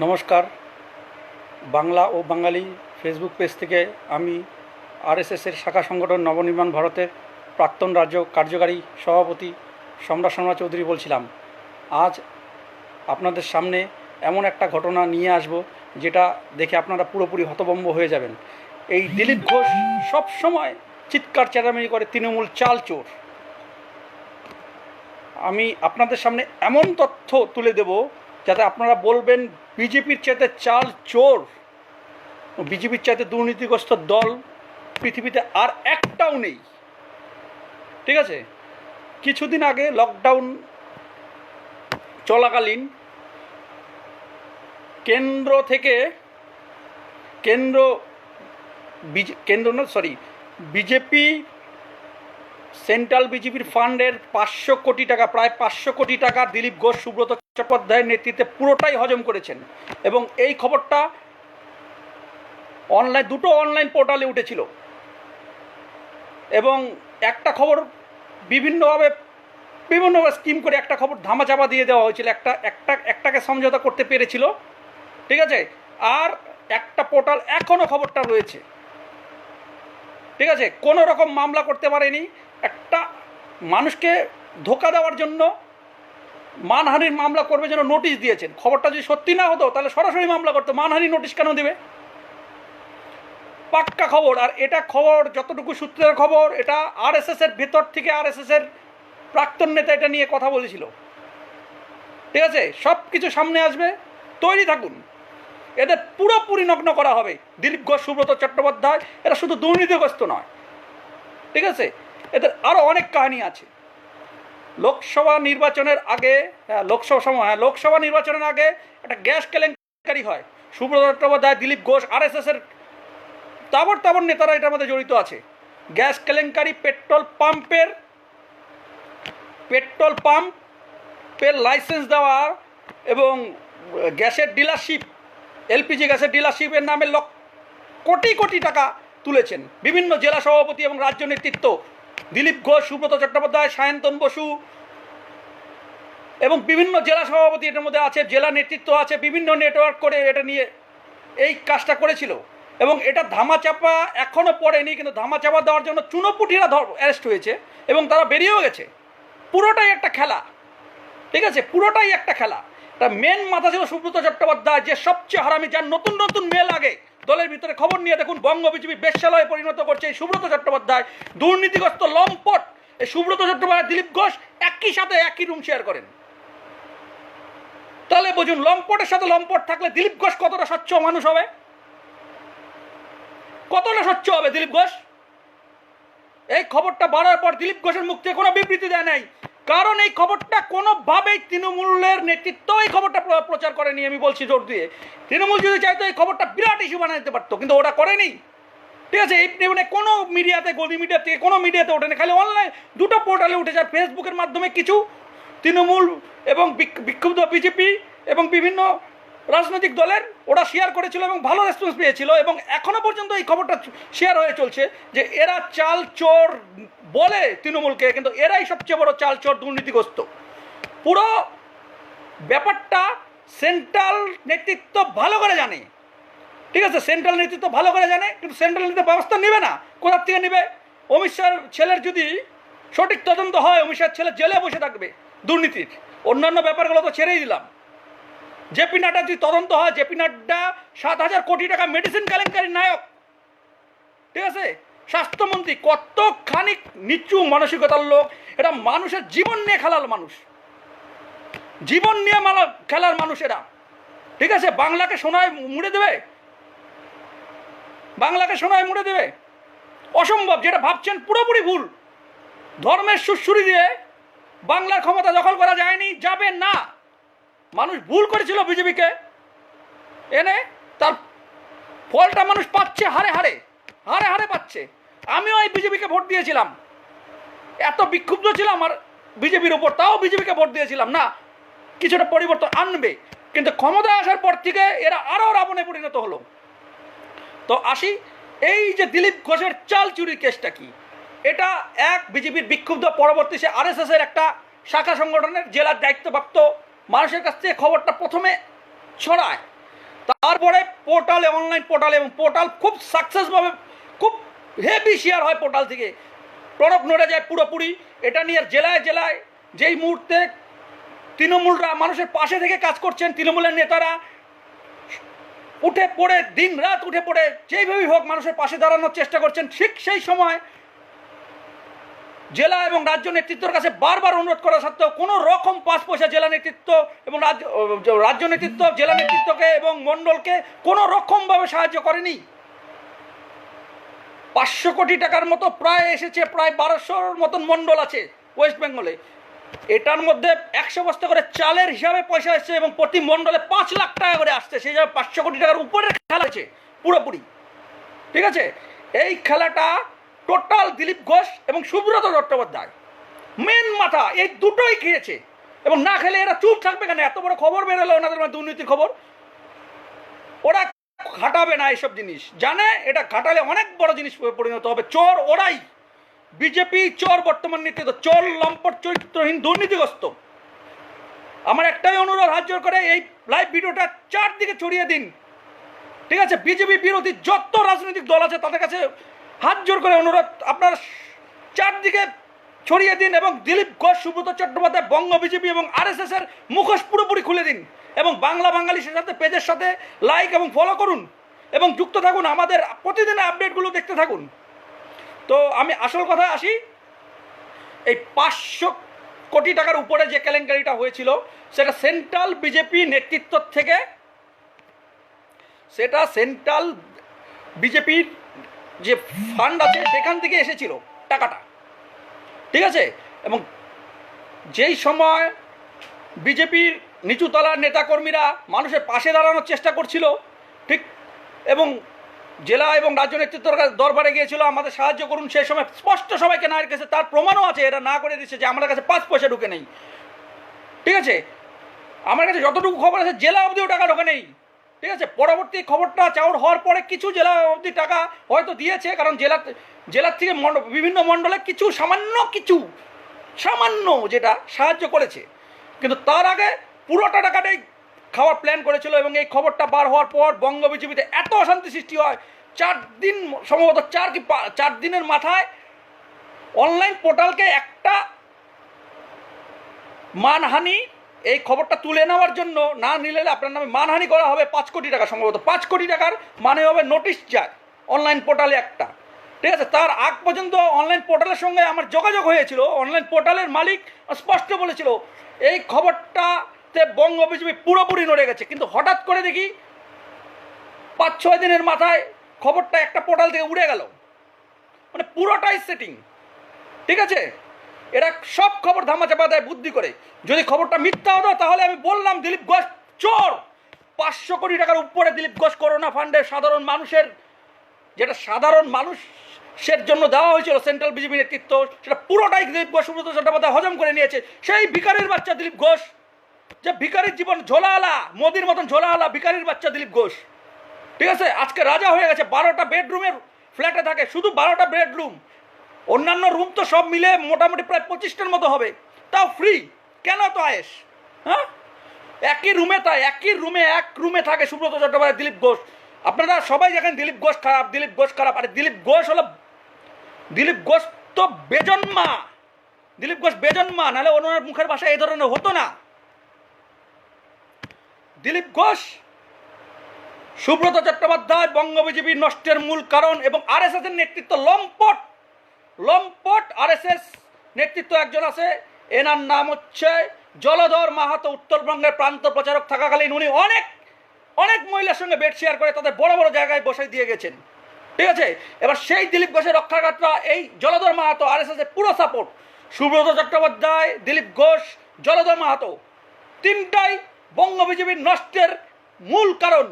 নমস্কার। বাংলা ও বাঙালি Facebook page থেকে আমি আরএসএসের শাখা সংগঠন নবনির্মাণ ভারতের প্রাক্তন রাজ্য কার্যকারী সভাপতি সম্রাট শর্মা চৌধুরী বলছিলাম। আজ আপনাদের সামনে এমন একটা ঘটনা নিয়ে আসব যেটা দেখে আপনারা পুরোপুরি হতভম্ব হয়ে যাবেন। এই দিলীপ ঘোষ সব সময় চিৎকার চেঁচামেচি করে তৃণমূল চাল চোর। আমি আপনাদের সামনে এমন তথ্য তুলে দেব যাতে আপনারা বলবেন বিজেপির চাইতে চাল চোর, বিজেপির চাইতে দুর্নীতিগ্রস্ত দল পৃথিবীতে আর একটাও নেই। ঠিক আছে, কিছুদিন আগে লকডাউন চলাকালীন বিজেপি সেন্ট্রাল বিজেপির ফান্ডের 500 কোটি টাকা, প্রায় 500 কোটি টাকা দিলীপ ঘোষ সুব্রত চট্টোপাধ্যায়ের নেতৃত্বে পুরোটাই হজম করেছেন। এবং এই খবরটা দুটো অনলাইন পোর্টালে উঠেছিল এবং একটা খবর বিভিন্নভাবে স্কিম করে একটা খবর ধামাচাপা দিয়ে দেওয়া হয়েছিল। একটাকে সমঝোতা করতে পেরেছিল, ঠিক আছে, আর একটা পোর্টাল এখনও খবরটা রয়েছে। ঠিক আছে, কোনো রকম মামলা করতে পারেনি। একটা মানুষকে ধোকা দেওয়ার জন্য মানহানির মামলা করবে যেন নোটিশ দিয়েছেন। খবরটা যদি সত্যি না হতো তাহলে সরাসরি মামলা করতো, মানহানি নোটিশ কেন দেবে? পাক্কা খবর। আর এটা খবর, যতটুকু সূত্রের খবর, এটা আরএসএসের ভেতর থেকে আরএসএসের প্রাক্তন নেতা এটা নিয়ে কথা বলেছিল। ঠিক আছে, সব কিছু সামনে আসবে, তৈরি থাকুন। এদের পুরোপুরি নগ্ন করা হবে। দিলীপ ঘোষ, সুব্রত চট্টোপাধ্যায় এরা শুধু দুর্নীতিগ্রস্ত নয়, ঠিক আছে, এদের আরও অনেক কাহিনী আছে। লোকসভা নির্বাচনের আগে একটা গ্যাস কেলেঙ্কারি হয়। সুব্রত চট্টোপাধ্যায়, দিলীপ ঘোষ, আরএসএসের তাবর নেতারা এটার মধ্যে জড়িত আছে। গ্যাস কেলেঙ্কারি, পেট্রোল পাম্পের লাইসেন্স দেওয়া এবং গ্যাসের ডিলারশিপ, এলপিজি গ্যাসের ডিলারশিপের নামে কোটি কোটি টাকা তুলেছেন বিভিন্ন জেলা সভাপতি এবং রাজ্য নেতৃত্ব। দিলীপ ঘোষ, সুব্রত চট্টোপাধ্যায়, সায়ন্তন বসু এবং বিভিন্ন জেলা সভাপতি এটার মধ্যে আছে, জেলা নেতৃত্ব আছে, বিভিন্ন নেটওয়ার্ক করে এটা নিয়ে এই কাজটা করেছিল। এবং এটা ধামাচাপা এখনও পড়েনি, কিন্তু ধামাচাপা দেওয়ার জন্য চুনোপুটিরা অ্যারেস্ট হয়েছে এবং তারা বেরিয়েও গেছে। পুরোটাই একটা খেলা, ঠিক আছে, পুরোটাই একটা খেলা। তা মেন মাথা ছিল সুব্রত চট্টোপাধ্যায়, যে সবচেয়ে হারামি, যার নতুন নতুন মেল আগে দলের ভিতরে খবর নিয়ে দেখুন বঙ্গ বিজেপি বেশ্যালয়ে পরিণত করছে এই সুব্রত চট্টোপাধ্যায়, দুর্নীতিগ্রস্ত লম্পট। এই সুব্রত চট্টোপাধ্যায়, দিলীপ ঘোষ একই সাথে একই রুম শেয়ার করেন। তাহলে বুঝুন, লম্পটের সাথে লম্পট থাকলে দিলীপ ঘোষ কতটা স্বচ্ছ মানুষ হবে, কতটা স্বচ্ছ হবে দিলীপ ঘোষ। এই খবরটা বাড়ার পর দিলীপ ঘোষের মুখ থেকে কোনো বিবৃতি দেয় নাই, কারণ এই খবরটা কোনোভাবেই তৃণমূলের নেতৃত্ব এই খবরটা প্রচার করেনি। আমি বলছি জোর দিয়ে, তৃণমূল যদি চাইতো এই খবরটা বিরাট ইস্যু বানিয়ে দিতে পারতো, কিন্তু ওটা করেনি। ঠিক আছে, এই মানে কোনো মিডিয়াতে, গদি মিডিয়া থেকে কোনো মিডিয়াতে ওঠেনি, খালি অনলাইন দুটো পোর্টালে উঠেছে। আর ফেসবুকের মাধ্যমে কিছু তৃণমূল এবং বিক্ষুব্ধ বিজেপি এবং বিভিন্ন রাজনৈতিক দলের ওরা শেয়ার করেছিল এবং ভালো রেসপন্স পেয়েছিল। এবং এখনও পর্যন্ত এই খবরটা শেয়ার হয়ে চলছে যে এরা চাল চোর বলে তৃণমূলকে, কিন্তু এরাই সবচেয়ে বড় চাল চোর, দুর্নীতিগ্রস্ত। পুরো ব্যাপারটা সেন্ট্রাল নেতৃত্ব ভালো করে জানে। ঠিক আছে, সেন্ট্রাল নেতৃত্ব ভালো করে জানে, কিন্তু সেন্ট্রাল নেতৃত্ব ব্যবস্থা নেবে না। কোথার থেকে নেবে? অমিত শাহর ছেলের যদি সঠিক তদন্ত হয়, অমিত শাহর ছেলে জেলে বসে থাকবে দুর্নীতির। অন্যান্য ব্যাপারগুলো তো ছেড়েই দিলাম। জেপি নাড্ডা যদি তদন্ত হয়, জেপি নাড্ডা 7,000 কোটি টাকা মেডিসিন কেলেঙ্কারির নায়ক। ঠিক আছে, স্বাস্থ্যমন্ত্রী, কতখানি নিচু মানসিকতার লোক। এটা মানুষের জীবন নিয়ে খেলার মানুষ, জীবন নিয়ে খেলার মানুষ এরা। ঠিক আছে, বাংলাকে সোনায় মুড়ে দেবে, বাংলাকে সোনায় মুড়ে দেবে, অসম্ভব। যেটা ভাবছেন পুরোপুরি ভুল। ধর্মের সুশ্রুতি দিয়ে বাংলার ক্ষমতা দখল করা যায়নি, যাবে না। মানুষ ভুল করেছিল বিজেপিকে এনে, তার ফলটা মানুষ পাচ্ছে, হারে হারে পাচ্ছে। আমিও এই বিজেপিকে ভোট দিয়েছিলাম, এত বিক্ষুব্ধ ছিলাম আর বিজেপির ওপর, তাও বিজেপিকে ভোট দিয়েছিলাম না কিছুটা পরিবর্তন আনবে। কিন্তু ক্ষমতায় আসার পর থেকে এরা আরও রাবণে পরিণত হলো। তো আসি, এই যে দিলীপ ঘোষের চাল চুরির কেসটা কি, এটা এক বিজেপির বিক্ষুব্ধ, পরবর্তী সে আরএসএসের একটা শাখা সংগঠনের জেলার দায়িত্বপ্রাপ্ত মানুষের কাছ থেকে খবরটা প্রথমে ছড়ায় তারপরে পোর্টালে, অনলাইন পোর্টালে, এবং পোর্টাল খুব সাকসেসভাবে, খুব হেভি শেয়ার হয় পোর্টাল থেকে, টনক নড়ে যায় পুরোপুরি। এটা নিয়ে জেলায় জেলায় যেই মুহূর্তে তৃণমূলরা মানুষের পাশে থেকে কাজ করছেন, তৃণমূলের নেতারা উঠে পড়ে দিন রাত উঠে পড়ে যেইভাবেই হোক মানুষের পাশে দাঁড়ানোর চেষ্টা করছেন, ঠিক সেই সময় জেলা এবং রাজ্য নেতৃত্বের কাছে বারবার অনুরোধ করা সত্ত্বেও কোনো রকম 5 পয়সা জেলা নেতৃত্ব এবং রাজ্য নেতৃত্ব জেলা নেতৃত্বকে এবং মণ্ডলকে কোনো রকমভাবে সাহায্য করেনি। 500 কোটি টাকার মতো প্রায় এসেছে, প্রায় 1200-র মতন মণ্ডল আছে ওয়েস্ট বেঙ্গলে। এটার মধ্যে 100 বস্তা করে চালের হিসাবে পয়সা এসছে এবং প্রতি মণ্ডলে 5 লাখ টাকা করে আসছে। সেই হিসাবে 500 কোটি টাকার উপরে খেলা আছে পুরোপুরি, ঠিক আছে। এই খেলাটা টোটাল দিলীপ ঘোষ এবং সুব্রত চট্টোপাধ্যায় মেন মাথা, এই দুটোই খেয়েছে। এবং না খেলে এরা চুপ থাকবে কেন? এত বড় খবর বেরোলো ওনাদের মধ্যে দুর্নীতির খবর, ওরা ঘাটাবে না এইসব জিনিস, জানে এটা ঘাটালে অনেক বড় জিনিস পরিণত হবে। চোর ওরাই, বিজেপি চোর, বর্তমান নেতৃত্ব চোর, লম্পট, চরিত্রহীন, দুর্নীতিগ্রস্ত। আমার একটাই অনুরোধ, হাত জোর করে এই লাইভ ভিডিওটা চারদিকে ছড়িয়ে দিন, ঠিক আছে। বিজেপি বিরোধী যত রাজনৈতিক দল আছে তাদের কাছে হাত জোর করে অনুরোধ, আপনার চারদিকে ছড়িয়ে দিন এবং দিলীপ ঘোষ, সুব্রত চট্টোপাধ্যায়, বঙ্গ বিজেপি এবং আরএসএস এর মুখোশ পুরোপুরি খুলে দিন এবং বাংলা বাঙালির সাথে পেজের সাথে লাইক এবং ফলো করুন এবং যুক্ত থাকুন, আমাদের প্রতিদিনের আপডেটগুলো দেখতে থাকুন। তো আমি আসল কথা আসি, এই 500 কোটি টাকার উপরে যে কেলেঙ্কারিটা হয়েছিল সেটা সেন্ট্রাল বিজেপি নেতৃত্ব থেকে, সেটা সেন্ট্রাল বিজেপির যে ফান্ড আছে সেখান থেকে এসেছিল টাকাটা, ঠিক আছে। এবং যেই সময় বিজেপির নিচুতলার নেতাকর্মীরা মানুষের পাশে দাঁড়ানোর চেষ্টা করছিল, ঠিক, এবং জেলা এবং রাজ্য নেতৃত্বের দরবারে গিয়েছিল আমাদের সাহায্য করুন, সেই সময় স্পষ্ট সবাইকে না রেখেছে, তার প্রমাণও আছে, এরা না করে দিচ্ছে যে আমাদের কাছে 5 পয়সা ঢুকে নেই, ঠিক আছে। আমার কাছে যতটুকু খবর আছে জেলা অবধিও টাকা ঢোকে নেই, ঠিক আছে। পরবর্তী খবরটা চাউর হওয়ার পরে কিছু জেলা অবধি টাকা হয়তো দিয়েছে, কারণ জেলার থেকে বিভিন্ন মণ্ডলে কিছু সামান্য যেটা সাহায্য করেছে, কিন্তু তার আগে পুরোটা টাকাটাই খাওয়ার প্ল্যান করেছিল। এবং এই খবরটা বার হওয়ার পর বঙ্গ বিজেপিতে এত অশান্তি সৃষ্টি হয়, 4 দিন সম্ভবত 4 দিনের মাথায় অনলাইন পোর্টালকে একটা মানহানি, এই খবরটা তুলে নেওয়ার জন্য, না নিলে আপনার নামে মানহানি করা হবে 5 কোটি টাকা, সম্ভবত 5 কোটি টাকার মানে হবে নোটিশ যায় অনলাইন পোর্টালে একটা, ঠিক আছে। তার আগ পর্যন্ত অনলাইন পোর্টালের সঙ্গে আমার যোগাযোগ হয়েছিল, অনলাইন পোর্টালের মালিক স্পষ্ট বলেছিল এই খবরটাতে বঙ্গ বিজেপি পুরোপুরি নড়ে গেছে। কিন্তু হঠাৎ করে দেখি 5-6 দিনের মাথায় খবরটা একটা পোর্টাল থেকে উড়ে গেল, মানে পুরোটাই সেটিং, ঠিক আছে। এরা সব খবর ধামাচাপা দেয় বুদ্ধি করে। যদি খবরটা মিথ্যা হতো তাহলে আমি বললাম দিলীপ ঘোষ চোর। 500 কোটি টাকার উপরে দিলীপ ঘোষ করোনা ফান্ডে সাধারণ মানুষের, যেটা সাধারণ মানুষের জন্য দেওয়া হয়েছিল সেন্ট্রাল বিজেপি নেতৃত্ব, সেটা পুরোটাই দিলীপ ঘোষ, সুব্রত চট্টোপাধ্যায় হজম করে নিয়েছে। সেই ভিখারির বাচ্চা দিলীপ ঘোষ, যে ভিখারির জীবন ঝোলাওয়ালা, মোদির মতন ঝোলাওয়ালা ভিখারির বাচ্চা দিলীপ ঘোষ, ঠিক আছে, আজকে রাজা হয়ে গেছে। 12টা বেডরুমের ফ্ল্যাটে থাকে, শুধু 12টা বেডরুম, অন্যান্য রুম তো সব মিলে মোটামুটি প্রায় 25টার মতো হবে, তাও ফ্রি। কেন তো আয়েস? হ্যাঁ, একই রুমে, তাই একই রুমে এক রুমে থাকে সুব্রত চট্টোপাধ্যায়, দিলীপ ঘোষ। আপনারা সবাই দেখেন দিলীপ ঘোষ খারাপ, দিলীপ ঘোষ খারাপ। আরে দিলীপ ঘোষ তো বেজন্মা, দিলীপ ঘোষ বেজন্মা, নাহলে ওনার মুখের ভাষা এই ধরনের হতো না। দিলীপ ঘোষ, সুব্রত চট্টোপাধ্যায় বঙ্গ বিজেপির নষ্টের মূল কারণ, এবং আরএসএস এর নেতৃত্ব লম্পট আরএসএস নেতৃত্ব একজন আছে, এনার নাম হচ্ছে জলধর মাহাতো। উত্তরবঙ্গের প্রান্ত প্রচারক থাকাকালীন উনি অনেক মহিলার সঙ্গে বেড শেয়ার করে তাদের বড় বড় জায়গায় বসাই দিয়ে গেছেন, ঠিক আছে। এবার সেই দিলীপ ঘোষের রক্ষাকর্তা এই জলধর মাহাতো, আরএসএস এর পুরো সাপোর্ট, সুব্রত চট্টোপাধ্যায়, দিলীপ ঘোষ, জলধর মাহাতো, তিনটাই বঙ্গ বিজেপির নষ্টের মূল কারণ।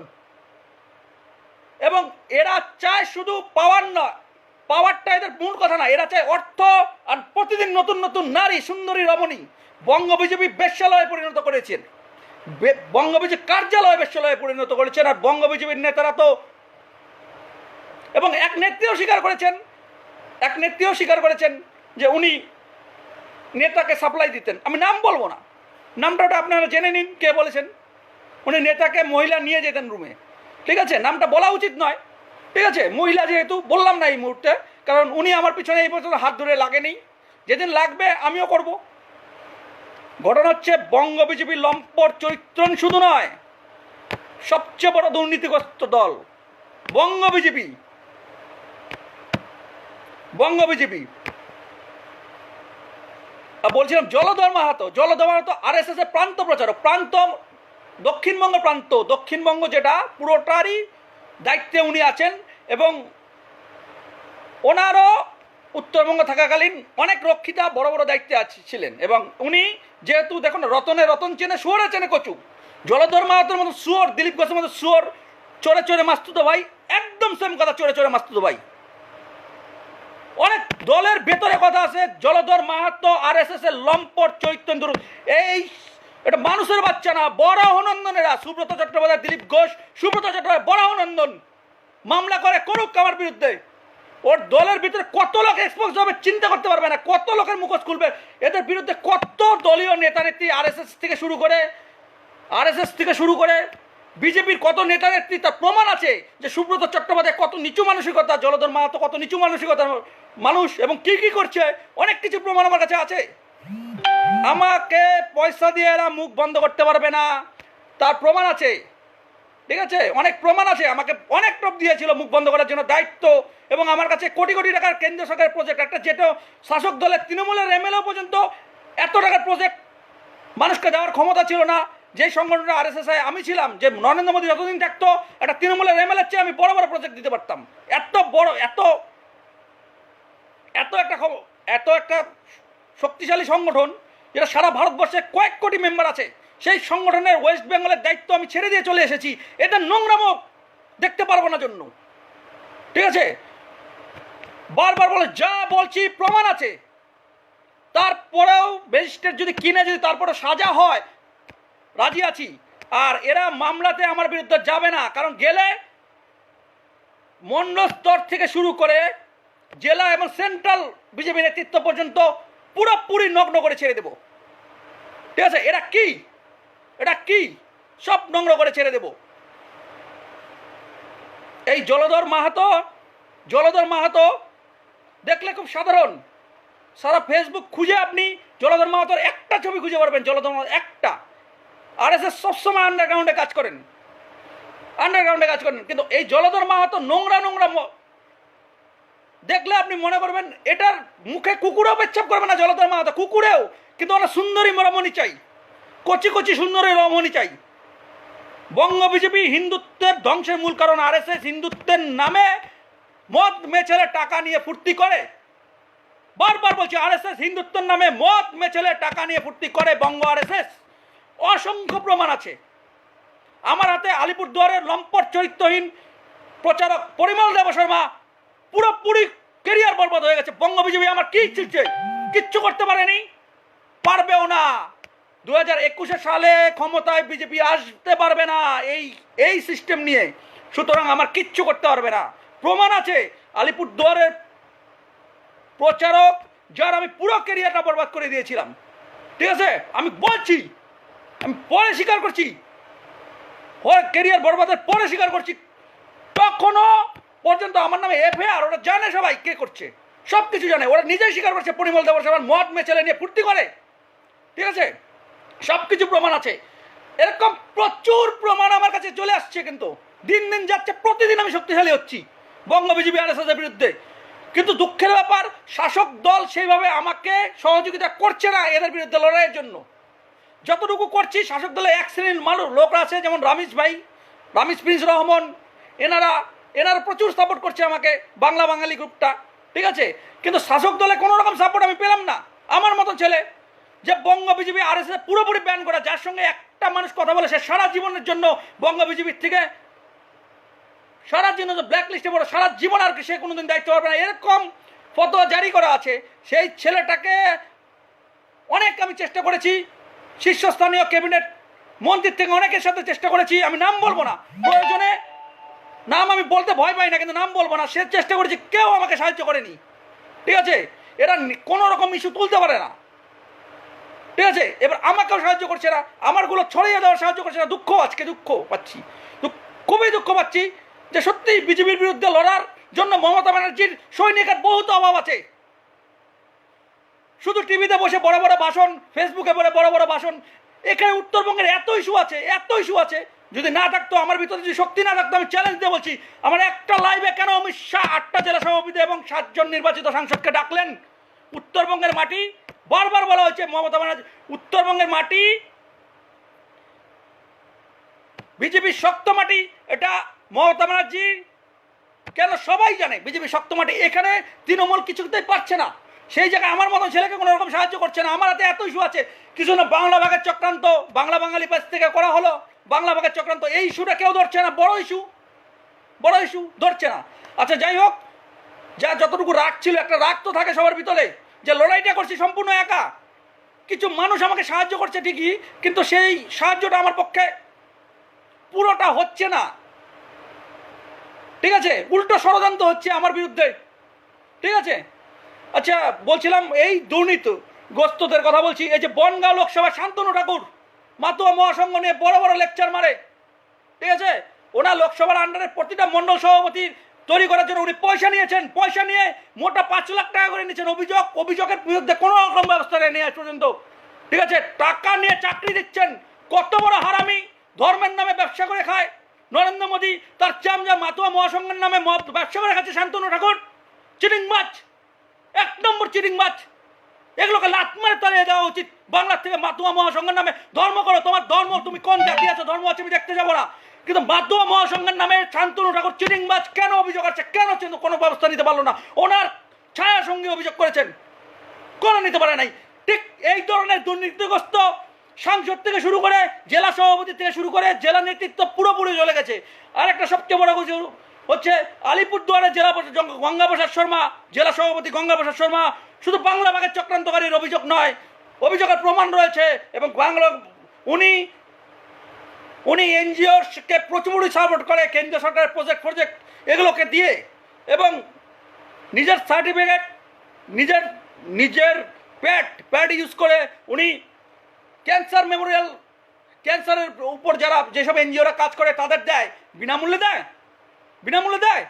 এবং এরা চায় শুধু পাওয়ার নয়, পাওয়ারটা এদের মূল কথা না, এরা চায় অর্থ আর প্রতিদিন নতুন নতুন নারী, সুন্দরী রমণী। বঙ্গ বিজেপি বেশ্যালয়ে পরিণত করেছেন, বঙ্গ বিজেপি কার্যালয় বেশ্যালয়ে পরিণত করেছেন। আর বঙ্গ বিজেপির নেতারা তো, এবং এক নেত্রীও স্বীকার করেছেন যে উনি নেতাকে সাপ্লাই দিতেন। আমি নাম বলবো না, নামটা আপনারা জেনে নিন কে বলেছেন। উনি নেতাকে মহিলা নিয়ে যেতেন রুমে, ঠিক আছে, নামটা বলা উচিত নয়, ঠিক আছে, মহিলা যেহেতু বললাম না এই মুহূর্তে, কারণ উনি আমার পিছনে এই পর্যন্ত হাত ধরে লাগেনি, যেদিন লাগবে আমিও করব। ঘটনা হচ্ছে বঙ্গ বিজেপি লম্পট চরিত্রন শুধু নয়, সবচেয়ে বড় দুর্নীতিগ্রস্ত দল বঙ্গ বিজেপি। বঙ্গ বিজেপি বলছিলাম জলধর মাহাতো আরএসএস এর প্রান্ত প্রচারক, দক্ষিণবঙ্গ যেটা পুরোটারই দায়িত্বে উনি আছেন, এবং ওনারও উত্তরবঙ্গ থাকাকালীন অনেক রক্ষিতা বড় বড় দায়িত্বে ছিলেন। এবং উনি যেহেতু দেখুন রতন চেনে শুয়োরে চেনে কচু, জলধর মাহাতোর মতো শুয়োর, দিলীপ ঘোষের মতো শুয়োর, চোরে চোরে মাস্তুতো ভাই, একদম সেম কথা, চোরে চোরে মাস্তুতো ভাই। অনেক দলের ভেতরে কথা আছে, জলধর মাহাতো আরএসএস এর লম্পট চৈতন্য, এই এটা মানুষের বাচ্চা না, বরাহনন্দনেরা, সুব্রত চট্টোপাধ্যায়, দিলীপ ঘোষ, সুব্রত চট্টোপাধ্যায়, বরাহনন্দন মামলা করে করুক আমার বিরুদ্ধে। ওর দলের ভিতরে কত লোক এক্সপোজ হবে চিন্তা করতে পারবে না, কত লোকের মুখোশ খুলবে এদের বিরুদ্ধে, কত দলীয় নেতা নেত্রী আরএসএস থেকে শুরু করে বিজেপির কত নেতা নেত্রী, তার প্রমাণ আছে যে সুব্রত চট্টোপাধ্যায় কত নিচু মানসিকতা, জলধর মাহাতো কত নিচু মানসিকতার মানুষ, এবং কি করছে অনেক কিছু প্রমাণ আমার কাছে আছে। আমাকে পয়সা দিয়ে এরা মুখ বন্ধ করতে পারবে না, তার প্রমাণ আছে, ঠিক আছে, অনেক প্রমাণ আছে। আমাকে অনেক টপ দিয়েছিল মুখ বন্ধ করার জন্য দায়িত্ব, এবং আমার কাছে কোটি কোটি টাকার কেন্দ্র সরকারের প্রজেক্ট, একটা যেটা শাসক দলের তৃণমূলের এমএলএ পর্যন্ত এত টাকার প্রজেক্ট মানুষকে দেওয়ার ক্ষমতা ছিল না। যেই সংগঠনটা আরএসএস আমি ছিলাম, যে নরেন্দ্র মোদী যতদিন থাকতো একটা তৃণমূলের এমএলএর চেয়ে আমি বড় বড় প্রজেক্ট দিতে পারতাম। এত বড় এত একটা শক্তিশালী সংগঠন, যেটা সারা ভারতবর্ষে কয়েক কোটি মেম্বার আছে, সেই সংগঠনের ওয়েস্ট বেঙ্গলের দায়িত্ব আমি ছেড়ে দিয়ে চলে এসেছি। এটা নোংরামো দেখতে পারবো না জন্য, ঠিক আছে, বারবার বলে যা বলছি প্রমাণ আছে। তারপরেও ম্যাজিস্ট্রেট যদি কিনে যদি তারপরে সাজা হয় রাজি আছি। আর এরা মামলাতে আমার বিরুদ্ধে যাবে না, কারণ গেলে মন্ডল স্তর থেকে শুরু করে জেলা এবং সেন্ট্রাল বিজেপি নেতৃত্ব পর্যন্ত পুরোপুরি নগ্ন করে ছেড়ে দেব, ঠিক আছে। এটা কি সব নগ্ন করে ছেড়ে দেব। এই জলধর মাহাতো দেখলে খুব সাধারণ, সারা ফেসবুক খুঁজে আপনি জলধর মাহাতোর একটা ছবি খুঁজে পারবেন, জলধর মাহাতো একটা। আরএসএস সবসময় আন্ডারগ্রাউন্ডে কাজ করেন, কিন্তু এই জলধর মাহাতো নোংরা দেখলে আপনি মনে করবেন এটার মুখে কুকুরেও পেচ্ছাপ করবে না, জলধর মাহাতো কুকুরেও, কিন্তু ওরা সুন্দরী রমণী চাই, কচি সুন্দরী রমণী চাই। বঙ্গ বিজেপি হিন্দুত্বের ধ্বংসের মূল কারণ আরএসএস হিন্দুত্বের নামে মদ মেছেলে টাকা নিয়ে ফুর্তি করে। বারবার বলছি, আরএসএস হিন্দুত্বের নামে মদ মেছেলে টাকা নিয়ে ফুর্তি করে বঙ্গ আরএসএস। অসংখ্য প্রমাণ আছে আমার হাতে। আলিপুরদুয়ারের লম্পট চরিত্রহীন প্রচারক পরিমল দেবশর্মা পুরোপুরি কেরিয়ার বরবাদ হয়ে গেছে। বঙ্গ বিজেপি আমার কিচ্ছু করতে পারেনি, পারবেও না। 2021 সালে ক্ষমতায় বিজেপি আসতে পারবে না এই সিস্টেম নিয়ে, সুতরাং আমার কিচ্ছু করতে পারবে না। প্রমাণ আছে আলিপুরদুয়ারের প্রচারক, যার আমি পুরো কেরিয়ারটা বরবাদ করে দিয়েছিলাম, ঠিক আছে। আমি বলছি, আমি পরে স্বীকার করছি, কেরিয়ার বরবাদের পরে স্বীকার করছি, তখনও পর্যন্ত আমার নামে এফআইআর, ওরা জানে সবাই কে করছে, সব কিছু জানে, ওরা নিজেই স্বীকার করছে পরিমল দেবশর্মা মদ মেছেলে নিয়ে ফুর্তি করে, ঠিক আছে, সব কিছু প্রমাণ আছে। এরকম প্রচুর প্রমাণ আমার কাছে চলে আসছে, কিন্তু দিন যাচ্ছে, প্রতিদিন আমি শক্তিশালী হচ্ছি বঙ্গ বিজেপি আরএসএসের বিরুদ্ধে। কিন্তু দুঃখের ব্যাপার, শাসক দল সেইভাবে আমাকে সহযোগিতা করছে না এদের বিরুদ্ধে লড়াইয়ের জন্য। যতটুকু করছি, শাসক দলে এক শ্রেণীর লোকরা আছে, যেমন রামিজ প্রিন্স রহমান, এনারা প্রচুর সাপোর্ট করছে আমাকে, বাঙালি গ্রুপটা, ঠিক আছে। কিন্তু শাসক দলে কোনো রকম সাপোর্ট আমি পেলাম না। আমার মতন ছেলে যে বঙ্গ বিজেপি আরএসএস পুরোপুরি ব্যান করা, যার সঙ্গে একটা মানুষ কথা বলে সে সারা জীবনের জন্য বঙ্গ বিজেপির থেকে সারা জীবন ব্ল্যাক লিস্টে পড়ে, সারা জীবন আর সে কোনোদিন দায়িত্ব পারবে না, এরকম ফতোয়া জারি করা আছে। সেই ছেলেটাকে অনেক আমি চেষ্টা করেছি, শীর্ষস্থানীয় ক্যাবিনেট মন্ত্রীর থেকে অনেকের সাথে চেষ্টা করেছি, আমি নাম বলবো না, প্রয়োজনে নাম আমি বলতে ভয় পাই না, কিন্তু নাম বলবো না, সে চেষ্টা করেছি, কেউ আমাকে সাহায্য করেনি, ঠিক আছে। এরা কোনো রকম ইস্যু তুলতে পারে না, ঠিক আছে। এবার আমাকেও সাহায্য করছে না, আমারগুলো ছড়িয়ে দেওয়ার সাহায্য করছে না। দুঃখ পাচ্ছি, খুবই দুঃখ পাচ্ছি যে সত্যি বিজেপির বিরুদ্ধে লড়ার জন্য মমতা ব্যানার্জির সৈনিকের বহুত অভাব আছে। শুধু টিভিতে বসে বড় বড় ভাষণ, ফেসবুকে বলে বড় বড় ভাষণ। এখানে উত্তরবঙ্গের এত ইস্যু আছে, যদি না থাকতো, আমার ভিতরে যদি শক্তি না থাকতো, আমি চ্যালেঞ্জ দিয়ে বলছি, আমার একটা লাইভে কেন অমিত শাহ 8টা জেলা সভাপতি এবং 7 জন নির্বাচিত সাংসদকে ডাকলেন? উত্তরবঙ্গের মাটি, বারবার বলা হয়েছে মমতা ব্যানার্জি, উত্তরবঙ্গের মাটি বিজেপির শক্ত মাটি, এটা মমতা ব্যানার্জি কেন সবাই জানে বিজেপির শক্ত মাটি। এখানে তৃণমূল কিছুতেই পারছে না, সেই জায়গায় আমার মতো ছেলেকে কোনো রকম সাহায্য করছে না। আমার হাতে এত ইস্যু আছে, কিছু না বাংলা ভাগের চক্রান্ত, বাংলা বাঙালি পাশ থেকে করা হলো বাংলা ভাগের চক্রান্ত, এই ইস্যুটা কেউ ধরছে না, বড় ইস্যু ধরছে না। আচ্ছা যাই হোক, যা যতটুকু রাগ ছিল, একটা রাগ তো থাকে সবার ভিতরে, যে লড়াইটা করছি সম্পূর্ণ একা। কিছু মানুষ আমাকে সাহায্য করছে ঠিকই, কিন্তু সেই সাহায্যটা আমার পক্ষে পুরোটা হচ্ছে না, ঠিক আছে? উল্টো ষড়যন্ত্র হচ্ছে আমার বিরুদ্ধে, ঠিক আছে? আচ্ছা বলছিলাম, এই দুর্নীতিগ্রস্তদের কথা বলছি। এই যে বনগাঁও লোকসভা শান্তনু ঠাকুর মাতুয়া মহাসংঘ নিয়ে বড় বড় লেকচার মারে, ঠিক আছে? ওনার লোকসভার আন্ডারে প্রতিটা মণ্ডল সভাপতি তৈরি করার জন্য উনি পয়সা নিয়েছেন, পয়সা নিয়ে মোটা 5 লাখ টাকা করে নিয়েছেন। অভিযোগের বিরুদ্ধে কোনো রকম ব্যবস্থা নেই আজ পর্যন্ত, ঠিক আছে? টাকা নিয়ে চাকরি দিচ্ছেন। কত বড় হারামি, ধর্মের নামে ব্যবসা করে খায় নরেন্দ্র মোদী, তার চামচা মাতুয়া মহাসংঘের নামে ব্যবসা করে খাচ্ছে শান্তনু ঠাকুর। চিটিং মাছ, 1 নম্বর চিটিং মাছ। এগুলোকে লাত মারে তাড়িয়ে দেওয়া উচিত বাংলার থেকে। মাতুয়া মহাসংঘের নামে ধর্ম করো, তোমার ধর্ম, তুমি কোন জাতি আছো, ধর্ম আছে আমি দেখতে যাবো না, কিন্তু মাতুয়া মহাসংঘের নামে শান্তনু ঠাকুর চিটিং মাছ কেন অভিযোগ আছে? কেন কোনো ব্যবস্থা নিতে পারলো না? ওনার ছায়া সঙ্গে অভিযোগ করেছেন, কোনো নিতে পারে নাই। ঠিক এই ধরনের দুর্নীতিগ্রস্ত সাংসদ থেকে শুরু করে, জেলা সভাপতি থেকে শুরু করে, জেলা নেতৃত্ব পুরোপুরি চলে গেছে। আর একটা সবচেয়ে বড় কিছু হচ্ছে, আলিপুরদুয়ারের গঙ্গাপ্রসাদ শর্মা, জেলা সভাপতি গঙ্গাপ্রসাদ শর্মা, শুধু বাংলা ভাগের চক্রান্তকারীর অভিযোগ নয়, অভিযোগের প্রমাণ রয়েছে। এবং উনি এনজিওকে প্রচুরই সাপোর্ট করে, কেন্দ্রীয় সরকারের প্রজেক্ট এগুলোকে দিয়ে, এবং নিজের সার্টিফিকেট, নিজের প্যাড ইউজ করে উনি ক্যান্সার মেমোরিয়াল, ক্যান্সারের উপর যারা যেসব এনজিওরা কাজ করে তাদের দেয়, বিনামূল্যে দেয়,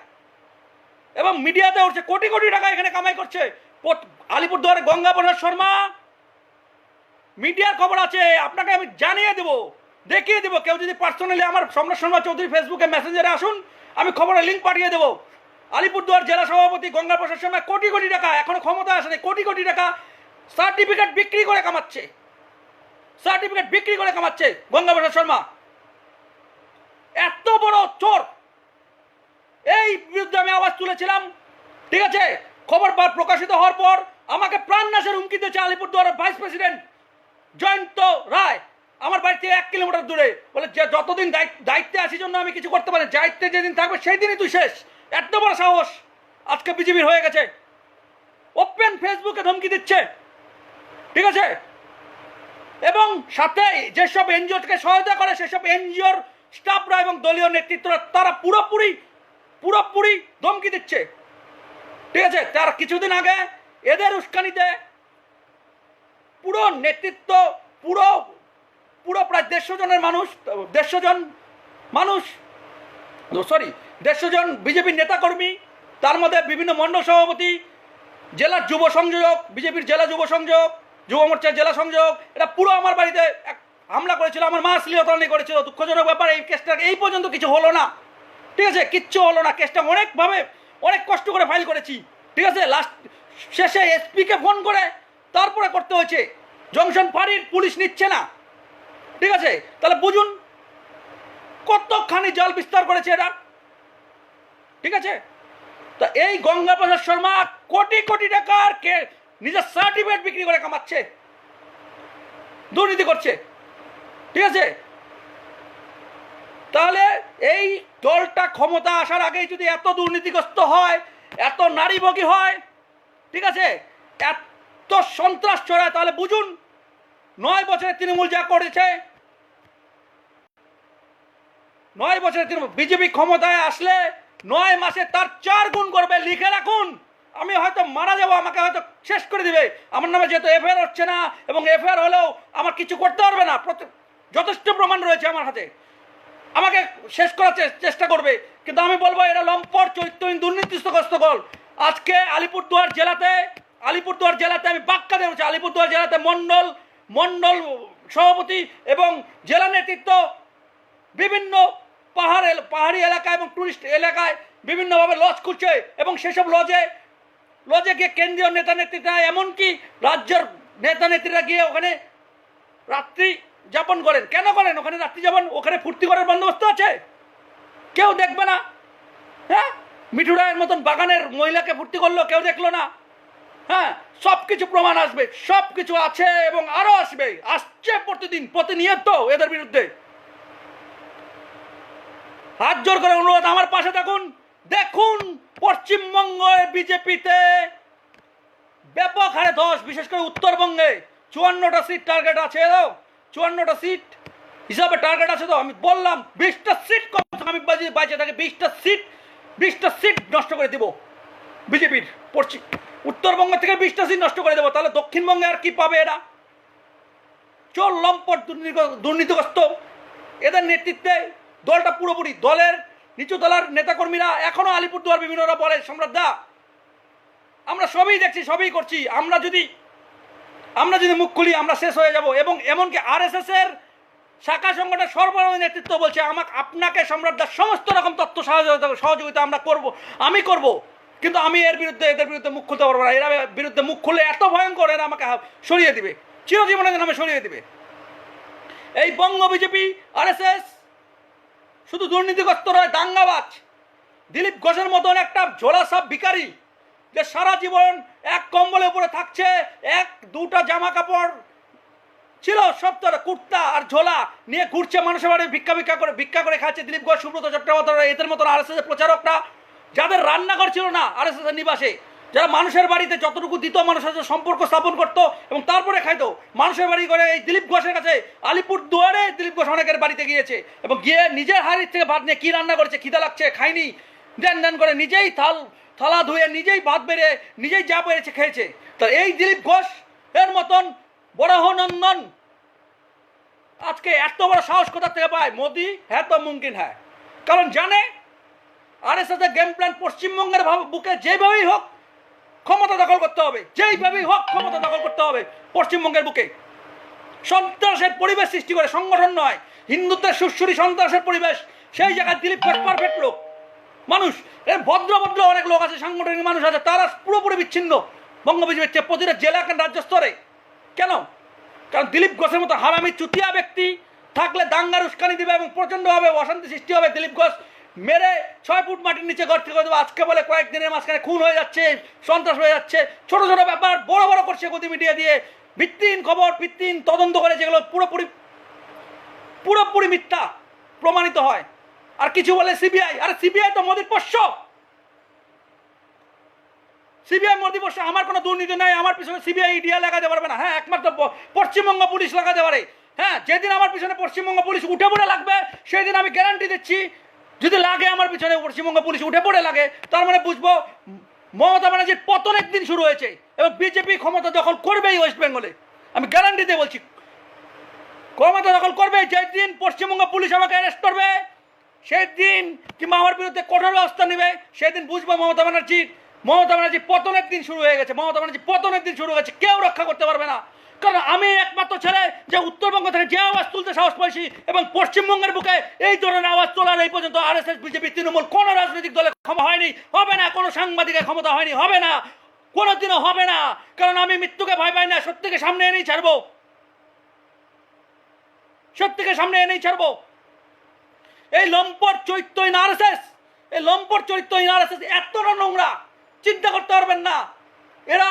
এবং মিডিয়াতে উঠছে কোটি কোটি টাকা এখানে কামাই করছে। আলিপুরদুয়ারে গঙ্গাপ্রসাদ শর্মা, মিডিয়ার খবর আছে, আপনাকে আমি জানিয়ে দেবো, দেখিয়ে দেবো। কেউ যদি পার্সোনালি আমার সম্রাট শর্মা চৌধুরী ফেসবুকে মেসেঞ্জারে আসুন, আমি খবরের লিঙ্ক পাঠিয়ে দেবো। আলিপুরদুয়ার জেলা সভাপতি গঙ্গাপ্রসাদ শর্মা কোটি কোটি টাকা, এখনো ক্ষমতা আসেনি, কোটি কোটি টাকা সার্টিফিকেট বিক্রি করে কামাচ্ছে গঙ্গাপ্রসাদ শর্মা। এত বড় চোর, এই বিরুদ্ধে আমি আওয়াজ তুলেছিলাম, ঠিক আছে? খবর প্রকাশিত হওয়ার পর আমাকে প্রাণনাশের হুমকি দিয়েছে আলিপুরদুয়ারের ভাইস প্রেসিডেন্ট জয়ন্ত রায়, আমার বাড়ি থেকে 1 কিলোমিটার দূরে। বলে যে যতদিন দায়িত্বে আসি জন্য আমি কিছু করতে পারি, দায়িত্বে যেদিন থাকবে সেই দিনই তুই শেষ। এত বড় সাহস আজকে বিজেপির হয়ে গেছে, ওপেন ফেসবুকে ধমকি দিচ্ছে, ঠিক আছে? এবং সাথে যেসব এনজিওকে সহায়তা করে সেসব এনজিওর স্টাফরা এবং দলীয় নেতৃত্বরা তারা পুরোপুরি ধমকি দিচ্ছে, ঠিক আছে? তার কিছুদিন আগে এদের উস্কানিতে পুরো নেতৃত্ব, পুরো প্রায় 150 জন বিজেপির নেতাকর্মী, তার মধ্যে বিভিন্ন মণ্ডল সভাপতি, জেলার যুব সংযোজক, বিজেপির জেলা যুব সংযোগ, যুব মোর্চার জেলা সংযোগ, এটা পুরো আমার বাড়িতে হামলা করেছিল, আমার মা শ্লীলতাহানি করেছিল। দুঃখজনক ব্যাপার, এই কেসটা এই পর্যন্ত কিছু হলো না, ঠিক আছে? কিচ্ছু হলো না। কেসটা অনেক কষ্ট করে ফাইল করেছি, ঠিক আছে? লাস্ট শেষে এসপিকে ফোন করে তারপরে করতে হয়েছে। জংশন ফাঁড়ির পুলিশ নিচ্ছে না, ঠিক আছে? তাহলে বুঝুন কতখানি জাল বিস্তার করেছে এরা, ঠিক আছে? তা এই গঙ্গাপ্রসাদ শর্মা কোটি কোটি টাকার নিজের সার্টিফিকেট বিক্রি করে কামাচ্ছে, দুর্নীতি করছে, ঠিক আছে? তাহলে এই দলটা ক্ষমতা আসার আগেই যদি এত দুর্নীতিগ্রস্ত হয়, এত নারীভোগী হয়, ঠিক আছে, এত সন্ত্রাস ছড়ায়, তাহলে বুঝুন 9 বছরে তৃণমূল যা করেছে, 9 বছরে তৃণমূল বিজেপি ক্ষমতায় আসলে 9 মাসে তার 4 গুণ করবে। লিখে রাখুন, আমি হয়তো মারা যাবো, আমাকে হয়তো শেষ করে দিবে। আমার নামে যেহেতু এফআইআর হচ্ছে না, এবং এফআইআর হলেও আমার কিছু করতে পারবে না, যথেষ্ট প্রমাণ রয়েছে আমার হাতে, আমাকে শেষ করার চেষ্টা করবে, কিন্তু আমি বলবো এরা লম্পট চরিত্রহীন দুর্নীতিগ্রস্ত দল। আজকে আলিপুরদুয়ার জেলাতে আমি বাক্কা দেবছি, আলিপুরদুয়ার জেলাতে মণ্ডল সভাপতি এবং জেলা নেতৃত্ব বিভিন্ন পাহাড়ি এলাকা এবং টুরিস্ট এলাকায় বিভিন্নভাবে লজ খুঁজছে এবং সেসব লজে গিয়ে কেন্দ্রীয় নেতা নেত্রীরা, এমনকি রাজ্যের নেতা নেত্রীরা গিয়ে ওখানে রাত্রি যাপন করেন। কেন করেন ওখানে রাত্রি যাপন? ওখানে ফুর্তি করার বন্দোবস্ত আছে? কেউ দেখবে না। হ্যাঁ, মিঠু রায়ের মতন বাগানের মহিলাকে ফুর্তি করলো, কেউ দেখলো না। হ্যাঁ, সব কিছু প্রমাণ আসবে, সব কিছু আছে এবং আরো আসছে প্রতিনিয়ত এদের বিরুদ্ধে। হাত জোর করে অনুরোধ, আমার পাশে থাকুন। দেখুন পশ্চিমবঙ্গে বিজেপিতে ব্যাপক হারে ধস, বিশেষ করে উত্তরবঙ্গে 54টা সিট টার্গেট আছে। 54টা সিট হিসাবে টার্গেট আছে। তো আমি বললাম 20টা সিট আমি বাইচে থাকি, 20টা সিট নষ্ট করে দেব বিজেপির। উত্তরবঙ্গ থেকে 20টা সিট নষ্ট করে দেবো। তাহলে দক্ষিণবঙ্গে আর কি পাবে এরা? চোর লম্পট দুর্নীতিগ্রস্ত এদের নেতৃত্বে দলটা পুরোপুরি দলের নিচু দলের নেতাকর্মীরা এখনো আলিপুরদুয়ার বিভিন্নরা বলে, সম্রাট দা আমরা সবই দেখছি, সবই করছি, আমরা যদি মুখ খুলি আমরা শেষ হয়ে যাব। এবং এমনকি RSS এর শাখা সংগঠনের সর্বভারতীয় নেতৃত্ব বলছে আপনাকে সম্রাট দা সমস্ত রকম তথ্য সহযোগিতা আমি করব, কিন্তু আমি এদের বিরুদ্ধে মুখ খুলতে পারবো না। এরা বিরুদ্ধে মুখ খুলে এত ভয়ঙ্কর, এরা আমাকে সরিয়ে দিবে, চিরজীবনের নামে সরিয়ে দিবে। এই বঙ্গ বিজেপি RSS শুধু দুর্নীতিগ্রস্ত নয়, দাঙ্গাবাজ। দিলীপ ঘোষের মতন একটা ঝোলা সাপ ভিখারি, যে সারা জীবন এক কম্বলের উপরে থাকছে, দুটা জামা কাপড় ছিল, সপ্তাহে কুর্তা আর ঝোলা নিয়ে ঘুরছে মানুষের বাড়ি, ভিক্ষা করে খাচ্ছে। দিলীপ ঘোষ, সুব্রত চট্টোপাধ্যায়, এদের মতন RSS এর প্রচারকরা, যাদের রান্নাঘর ছিল না RSS এর নিবাসে, যারা মানুষের বাড়িতে যতটুকু দিত মানুষের সাথে সম্পর্ক স্থাপন করতো এবং তারপরে খাইতো, মানুষের বাড়ি করে এই দিলীপ ঘোষের কাছে আলিপুরদুয়ারে দিলীপ ঘোষ অনেকের বাড়িতে গিয়েছে এবং গিয়ে নিজের হাড়ির থেকে ভাত নিয়ে কী রান্না করেছে, খিদা লাগছে, খাইনি, দেন করে নিজেই থালা ধুয়ে নিজেই ভাত বেড়ে নিজেই যা পেরেছে খেয়েছে। তো এই দিলীপ ঘোষ এর মতন বরাহনন্দন আজকে এত বড় সাহস কোথা থেকে পায়? মোদি হ্যাঁ তো মুমকিন হ্যাঁ, কারণ জানে RSS এর গেম প্ল্যান পশ্চিমবঙ্গের বুকে যেভাবেই হোক ক্ষমতা দখল করতে হবে, পশ্চিমবঙ্গের বুকে সন্ত্রাসের পরিবেশ সৃষ্টি করে, সংগঠন নয়, হিন্দুত্বের সুশ্রী সন্ত্রাসের পরিবেশ। সেই জায়গায় দিলীপ ঘোষ পারফেক্ট লোক। মানুষ ভদ্র অনেক লোক আছে, সাংগঠনিক মানুষ আছে, তারা পুরোপুরি বিচ্ছিন্ন বঙ্গ বিজেপির প্রতিটা জেলা রাজ্য স্তরে। কেন? কারণ দিলীপ ঘোষের মতো হারামি চুতিয়া ব্যক্তি থাকলে দাঙ্গার উস্কানি দিবে এবং প্রচণ্ডভাবে অশান্তি সৃষ্টি হবে। দিলীপ ঘোষ মেরে 6 ফুট মাটির নিচে গর্ত করে দেবো। আজকে বলে কয়েকদিনের মাঝখানে খুন হয়ে যাচ্ছে, সন্ত্রাস হয়ে যাচ্ছে, ছোট ব্যাপার বড় করছে গতি মিডিয়া দিয়ে, ভিত্তিহীন খবর, ভিত্তিহীন তদন্ত করে, যেগুলো পুরোপুরি মিথ্যা প্রমাণিত হয়। আর কিছু বলে সিবিআই, আরে সিবিআই তো মোদির পোষ্য, আমার কোনো দুর্নীতি নাই, আমার পিছনে সিবিআই ইডিয়া লাগাতে পারবে না। হ্যাঁ, একমাত্র পশ্চিমবঙ্গ পুলিশ লাগাতে পারে। হ্যাঁ, যেদিন আমার পিছনে পশ্চিমবঙ্গ পুলিশ উঠে পড়ে লাগবে, সেদিন আমি গ্যারান্টি দিচ্ছি, যদি লাগে আমার পিছনে পশ্চিমবঙ্গ পুলিশ উঠে পড়ে লাগে, তার মানে বুঝবো মমতা ব্যানার্জির পতনের দিন শুরু হয়েছে এবং বিজেপি ক্ষমতা দখল করবেই ওয়েস্ট বেঙ্গলে। আমি গ্যারান্টি দিয়ে বলছি, ক্ষমতা দখল করবে। যেদিন পশ্চিমবঙ্গ পুলিশ আমাকে অ্যারেস্ট করবে, সেদিন কিংবা আমার বিরুদ্ধে কঠোর ব্যবস্থা নেবে, সেদিন বুঝবো মমতা ব্যানার্জি পতনের দিন শুরু হয়ে গেছে। কেউ রক্ষা করতে পারবে না। কারণ আমি একমাত্র ছেলে যে উত্তরবঙ্গ থেকে যে আওয়াজ তুলতে সাহস পাইছি এবং পশ্চিমবঙ্গের বুকে এই ধরনের আওয়াজ তোলার এই পর্যন্ত RSS, বিজেপি, তৃণমূল কোনো রাজনৈতিক দলে ক্ষমতা হয়নি, হবে না। কোনো সাংবাদিকের ক্ষমতা হয়নি, হবে না, কোনোদিনও হবে না। কারণ আমি মৃত্যুকে ভয় পাই না, সত্যিকে সামনে এনেই ছাড়বো। এই লম্পট চরিত্রহীন RSS এতটা নোংরা, চিন্তা করতে পারবেন না। এরা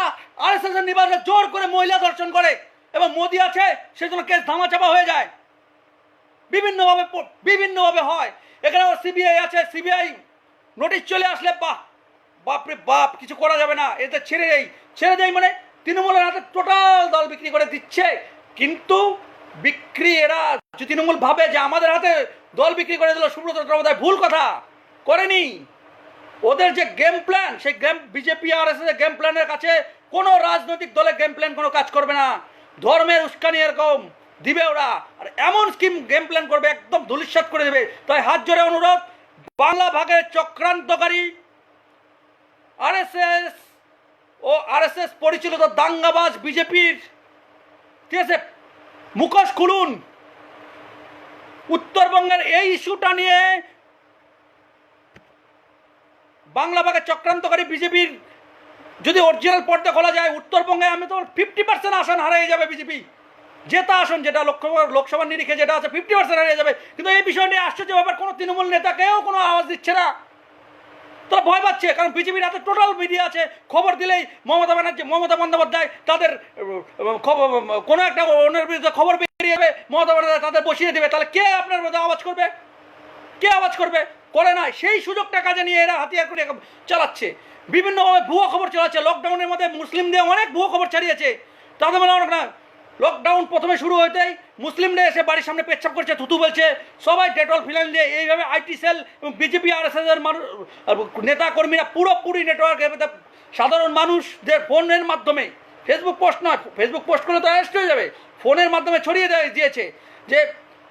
RSS এর নিবাসে জোর করে মহিলা ধর্ষণ করে এবং মোদি আছে সেজন্য কেস ধামাচাপা হয়ে যায়, বিভিন্নভাবে হয়। এখানে সিবিআই আছে, সিবিআই নোটিশ চলে আসলে বাপরে বাপ, কিছু করা যাবে না, এতে ছেড়ে দেয় মানে তৃণমূলের হাতে টোটাল দল বিক্রি করে দিচ্ছে। কিন্তু এরা তৃণমূল ভাবে যে আমাদের হাতে দল বিক্রি করে দিল, সুব্রত চট্টোপাধ্যায় ভুল কথা করেনি। ওদের যে গেম প্ল্যান, সেই বিজেপি RSS এর গেম প্ল্যানের কাছে কোনো রাজনৈতিক দলের গেম প্ল্যান কোনো কাজ করবে না। ধর্মের উস্কানি এরকম, দিবে ওরা, আর এমন স্কিম গেম প্ল্যান করবে একদম ধূলিসাৎ করে দেবে। তাই হাত জোরে অনুরোধ, বাংলা ভাগের চক্রান্তকারী আরএসএস ও আরএসএস পরিচালিত দাঙ্গাবাজ বিজেপির, ঠিক আছে, মুখোশ খুলুন। উত্তরবঙ্গের এই ইস্যুটা নিয়ে বাংলা ভাগের চক্রান্তকারী বিজেপির যদি অরিজিনাল পর্দা খোলা যায়, উত্তরবঙ্গে আমি তো 50% আসন হারিয়ে যাবে বিজেপি। যেটা আসন, যেটা লোকসভার নিরিখে যেটা আছে 50% হারিয়ে যাবে। কিন্তু এই বিষয় নিয়ে আশ্চর্য ব্যাপার, কোনো তৃণমূল নেতা কেউ কোনো আওয়াজ দিচ্ছে না। তারা ভয় পাচ্ছে, কারণ বিজেপির হাতে টোটাল মিডিয়া আছে। খবর দিলেই মমতা বন্দ্যোপাধ্যায় তাদের কোনো একটা অন্যের বিরুদ্ধে খবর বেরিয়ে যাবে, মমতা বন্দ্যোপাধ্যায় তাদের বসিয়ে দেবে। তাহলে কে আপনার বিরুদ্ধে আওয়াজ করবে? কে আওয়াজ করবে? করে না। সেই সুযোগটা কাজে নিয়ে এরা হাতিয়ার করে চালাচ্ছে, বিভিন্নভাবে ভুয়ো খবর চালাচ্ছে। লকডাউনের মধ্যে মুসলিমদের অনেক ভুয়ো খবর ছাড়িয়েছে। তাদের মানে অনেক না, লকডাউন প্রথমে শুরু হতেই মুসলিমরা এসে বাড়ির সামনে পেচ্ছাপ করছে, থুতু বলছে, সবাই ডেটল ফিনাইল দিয়ে এইভাবে আইটি সেল এবং বিজেপি আরএসএসের মানুষ নেতা কর্মীরা পুরোপুরি নেটওয়ার্কের সাধারণ মানুষদের ফোনের মাধ্যমে, ফেসবুক পোস্ট নয়, ফেসবুক পোস্ট করলে তো অ্যারেস্ট হয়ে যাবে, ফোনের মাধ্যমে ছড়িয়ে দিয়েছে যে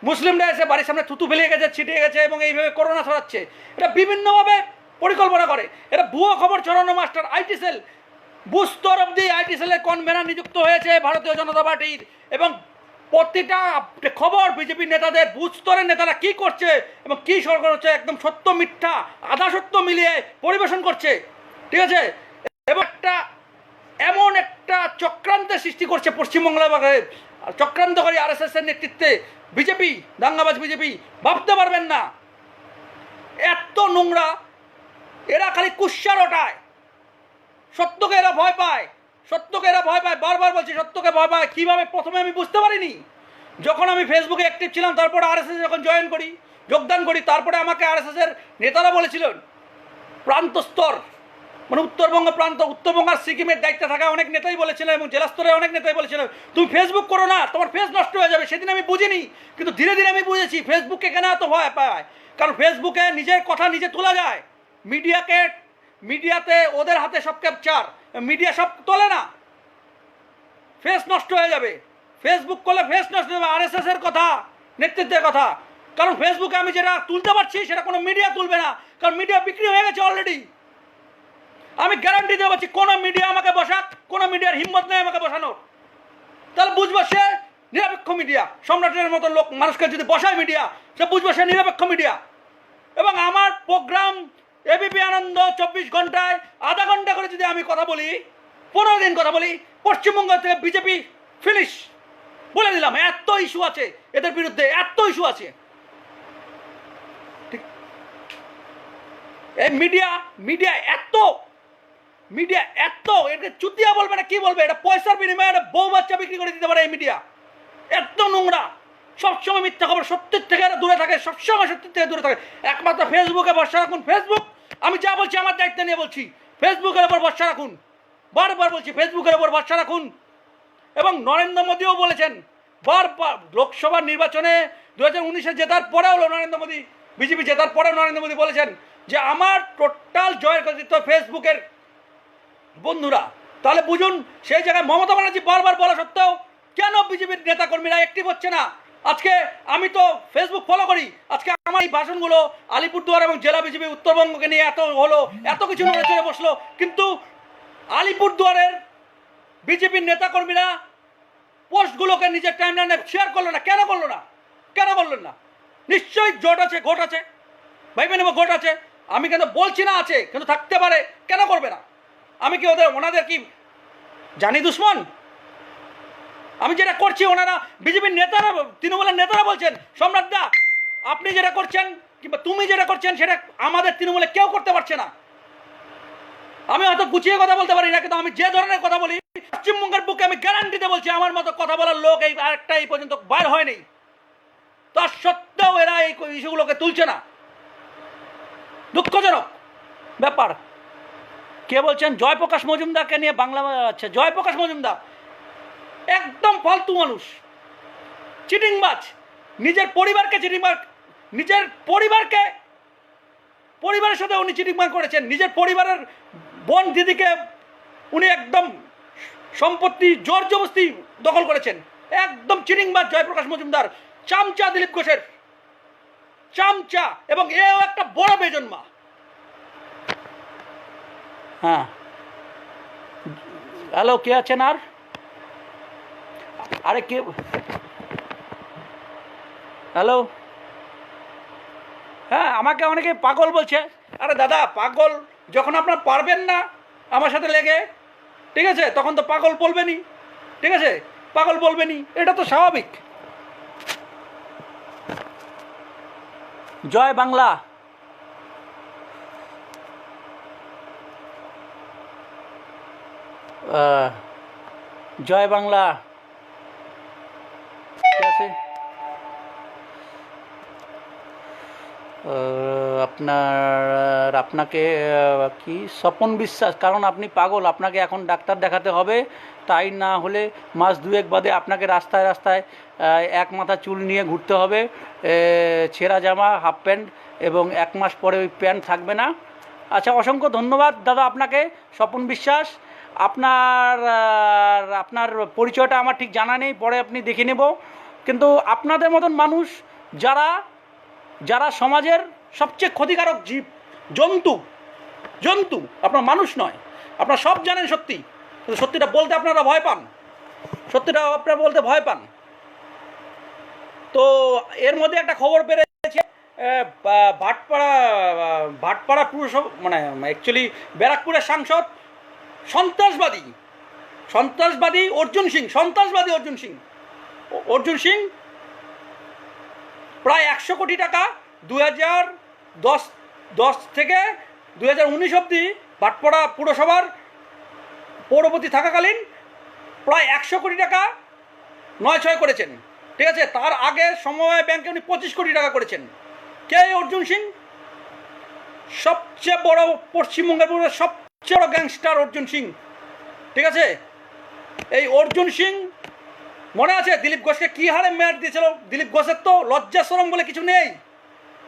মুসলিমরা এসে বাড়ির সামনে থুতু ফেলিয়ে গেছে, ছিটিয়ে গেছে এবং এইভাবে করোনা ছড়াচ্ছে। এটা বিভিন্নভাবে পরিকল্পনা করে, এটা ভুয়ো খবর ছড়ানো মাস্টার। আইটি সেল বুস্তর অব্দি আইটি সেলের কনভেনার নিযুক্ত হয়েছে ভারতীয় জনতা পার্টির, এবং প্রতিটা খবর বিজেপির নেতাদের বুস্তরের নেতারা কি করছে এবং কি সরকার হচ্ছে একদম সত্য মিথ্যা আধা সত্য মিলিয়ে পরিবেশন করছে, ঠিক আছে। এবং এমন একটা চক্রান্তের সৃষ্টি করছে পশ্চিমবাংলার চক্রান্তকারী আরএসএস এর নেতৃত্বে বিজেপি, দাঙ্গাবাজ বিজেপি, ভাবতে পারবেন না এত নোংরা। এরা খালি কুৎসা রটায়, সত্যকে এরা ভয় পায়, সত্যকে এরা ভয় পায়। বারবার বলছি, সত্যকে ভয় পায়। কীভাবে? প্রথমে আমি বুঝতে পারিনি, যখন আমি ফেসবুকে অ্যাক্টিভ ছিলাম, তারপরে আরএসএস যখন যোগদান করি, তারপরে আমাকে আরএসএসের নেতারা বলেছিলেন, প্রান্ত স্তর মানে উত্তরবঙ্গ আর সিকিমের দায়িত্বে থাকা অনেক নেতাই বলেছিলেন এবং জেলা স্তরে অনেক নেতাই বলেছিলেন, তুমি ফেসবুক করো না, তোমার ফেস নষ্ট হয়ে যাবে। সেদিন আমি বুঝিনি, কিন্তু ধীরে ধীরে আমি বুঝেছি ফেসবুককে কেন এত ভয় পায়। কারণ ফেসবুকে নিজের কথা নিজে তোলা যায়, মিডিয়াতে ওদের হাতে সব ক্যাপচার, মিডিয়া সব তোলে না, ফেস নষ্ট হয়ে যাবে। ফেসবুক করলে ফেস নষ্ট হয়ে যাবে, আরএসএস এর কথা, নেতৃত্বের কথা। কারণ ফেসবুকে আমি যেটা তুলতে পারছি সেটা কোনো মিডিয়া তুলবে না, কারণ মিডিয়া বিক্রি হয়ে গেছে অলরেডি। আমি গ্যারান্টি দিয়ে পাচ্ছি, কোনো মিডিয়া আমাকে বসাক, কোনো মিডিয়ার হিম্মত নেই আমাকে বসানোর। তাহলে বুঝবো সে নিরপেক্ষ মিডিয়া। সম্রাটের মতো লোক মানুষকে যদি বসায় মিডিয়া, সে বুঝবো সে নিরপেক্ষ মিডিয়া। এবং আমার প্রোগ্রাম এবিপি আনন্দ 24 ঘন্টায় আধা ঘন্টা করে যদি আমি কথা বলি, 15 দিন কথা বলি, পশ্চিমবঙ্গ থেকে বিজেপি ফিনিশ বলে দিলাম। এত ইস্যু আছে এদের বিরুদ্ধে, এত ইস্যু আছে। ঠিক, এই মিডিয়া এত এটাকে চুতিয়া বলবে না, কি বলবে, এটা পয়সার বিনিময়ে একটা বউ বাচ্চা বিক্রি করে দিতে পারে এই মিডিয়া। এত নোংরা, সবসময় মিথ্যা খবর, সত্যের থেকে এরা দূরে থাকে, সবসময় সত্যের থেকে দূরে থাকে। একমাত্র ফেসবুকে ভরসা রাখুন। ফেসবুক, আমি যা বলছি আমার দায়িত্ব নিয়ে বলছি, ফেসবুকের ওপর ভরসা রাখুন। বারবার বলছি, ফেসবুকের ওপর ভরসা রাখুন। এবং নরেন্দ্র মোদীও বলেছেন বারবার, লোকসভা নির্বাচনে 2019-এ জেতার পরেও নরেন্দ্র মোদী, বিজেপি জেতার পরেও নরেন্দ্র মোদী বলেছেন যে আমার টোটাল জয়ের কৃতিত্ব ফেসবুকের বন্ধুরা। তাহলে বুঝুন, সেই জায়গায় মমতা ব্যানার্জি বারবার বলা সত্ত্বেও কেন বিজেপির নেতাকর্মীরা অ্যাক্টিভ হচ্ছে না। আজকে আমি তো ফেসবুক ফলো করি, আজকে আমার এই ভাষণগুলো আলিপুরদুয়ার এবং জেলা বিজেপি উত্তরবঙ্গকে নিয়ে এত হলো, এত কিছু নড়ে চড়ে বসলো, কিন্তু আলিপুরদুয়ারের বিজেপির নেতাকর্মীরা পোস্টগুলোকে নিজের টাইমলাইনে শেয়ার করলো না। কেন করলেন না? নিশ্চয়ই জোট আছে, গোট আছে, ভাইবে নেব, গোট আছে। আমি কিন্তু বলছি না আছে, কিন্তু থাকতে পারে। কেন করবে না? আমি কি ওনাদের কি জানি দুশ্মন? আমি যেটা করছি, ওনারা বিজেপির নেতারা, তৃণমূলের নেতারা বলছেন, সম্রাট দা আপনি যেটা করছেন কিংবা তুমি যেটা করছেন সেটা আমাদের তৃণমূলে কেউ করতে পারছে না। আমি হয়তো গুছিয়ে কথা বলতে পারি না, কিন্তু আমি যে ধরনের কথা বলি, পশ্চিমবঙ্গের বুকে আমি গ্যারান্টিতে বলছি আমার মতো কথা বলার লোক এই পর্যন্ত বাইর হয়নি। তার সত্ত্বেও এরা এই ইস্যুগুলোকে তুলছে না। দুঃখজনক ব্যাপার। কে বলছেন? জয়প্রকাশ মজুমদারকে নিয়ে বাংলা। আচ্ছা, জয়প্রকাশ মজুমদার একদম ফালতু মানুষ, চিটিংবাজ, নিজের পরিবারের সাথে উনি চিটিংবাজ করেছেন। নিজের পরিবারের বোন দিদিকে উনি একদম সম্পত্তি জোর জবরদস্তি দখল করেছেন। একদম চিটিংবাজ জয়প্রকাশ মজুমদার, চামচা দিলীপ ঘোষের, চামচা, এবং এও একটা বড় বেজন্মা। হ্যাঁ, হ্যালো, কে আছেন? আর আরে কে? হ্যালো, হ্যাঁ, আমাকে অনেকে পাগল বলছে। আরে দাদা, পাগল যখন আপনার পারবেন না আমার সাথে লেগে, ঠিক আছে, তখন তো পাগল বলবেনই, ঠিক আছে, পাগল বলবেনই, এটা তো স্বাভাবিক। জয় বাংলা। জয় বাংলা। ঠিক আছে, আপনাকে কি স্বপন বিশ্বাস, কারণ আপনি পাগল, আপনাকে এখন ডাক্তার দেখাতে হবে, তাই না হলে মাস দুয়েক বাদে আপনাকে রাস্তায় রাস্তায় এক মাথা চুল নিয়ে ঘুরতে হবে, ছেঁড়া জামা, হাফ প্যান্ট, এবং এক মাস পরে ওই প্যান্ট থাকবে না। আচ্ছা, অসংখ্য ধন্যবাদ দাদা আপনাকে, স্বপন বিশ্বাস। আপনার পরিচয়টা আমার ঠিক জানা নেই, পরে আপনি দেখে নেব। কিন্তু আপনাদের মতন মানুষ যারা যারা সমাজের সবচেয়ে ক্ষতিকারক জীব, জন্তু, আপনার মানুষ নয়, আপনারা সব জানেন সত্যি, কিন্তু সত্যিটা বলতে আপনারা ভয় পান, সত্যিটা আপনারা বলতে ভয় পান। তো এর মধ্যে একটা খবর বেরিয়েছে, ভাটপাড়া পুরসভা, মানে অ্যাকচুয়ালি ব্যারাকপুরের সাংসদ সন্ত্রাসবাদী অর্জুন সিং প্রায় 100 কোটি টাকা 2010 থেকে 2019 অবধি ভাটপাড়া পুরসভার পৌরপতি থাকাকালীন প্রায় 100 কোটি টাকা নয় করেছেন, ঠিক আছে। তার আগে সমবায় ব্যাংকে উনি 25 কোটি টাকা করেছেন। কে অর্জুন সিং? সবচেয়ে বড়, পশ্চিমবঙ্গের সবচেয়ে বড় গ্যাংস্টার অর্জুন সিং, ঠিক আছে। এই অর্জুন সিং, মনে আছে দিলীপ ঘোষকে কী হারে মেয়াদ দিয়েছিল? দিলীপ ঘোষের তো লজ্জা শরম বলে কিছু নেই।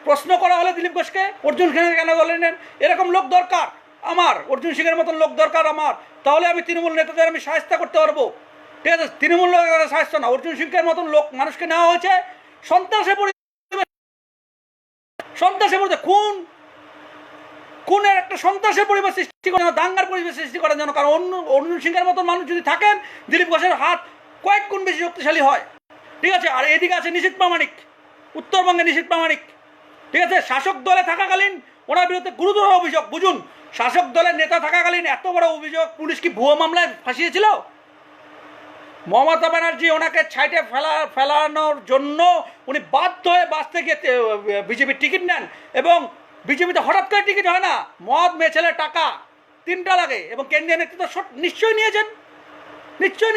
প্রশ্ন করা হলে দিলীপ ঘোষকে, অর্জুন সিংকে কেন দলে নেন? এরকম লোক দরকার আমার, অর্জুন সিংয়ের মতন লোক দরকার আমার, তাহলে আমি তৃণমূল নেতাদের আমি সাহায্য করতে পারবো, ঠিক আছে। তৃণমূল নেতাদের সাহায্য না, অর্জুন সিংয়ের মতন লোক মানুষকে নেওয়া হয়েছে সন্ত্রাসের পরিবেশ, খুনের একটা সন্ত্রাসের পরিবেশ সৃষ্টি করেন, দাঙ্গার পরিবেশ সৃষ্টি করার জন্য। কারণ অর্জুন সিংয়ের মতন মানুষ যদি থাকেন, দিলীপ ঘোষের হাত কয়েক গুণ বেশি শক্তিশালী হয়, ঠিক আছে। আর এদিকে আছে নিশীথ প্রামাণিক, উত্তরবঙ্গে নিশীথ প্রামাণিক, ঠিক আছে। শাসক দলে থাকাকালীন ওনার বিরুদ্ধে গুরুতর অভিযোগ, বুঝুন, শাসক দলের নেতা থাকাকালীন এত বড় অভিযোগ, পুলিশ কি ভুয়ো মামলায় ফাঁসিয়েছিল? মমতা ব্যানার্জি ওনাকে ছাইটে ফেলানোর জন্য উনি বাধ্য হয়ে বাঁচতে গিয়ে বিজেপির টিকিট নেন, এবং বিজেপিতে হঠাৎ করে টিকিট হয় না, মদ মেছেলে টাকা 3টা লাগে, এবং কেন্দ্রীয় নেতৃত্ব নিশ্চয়ই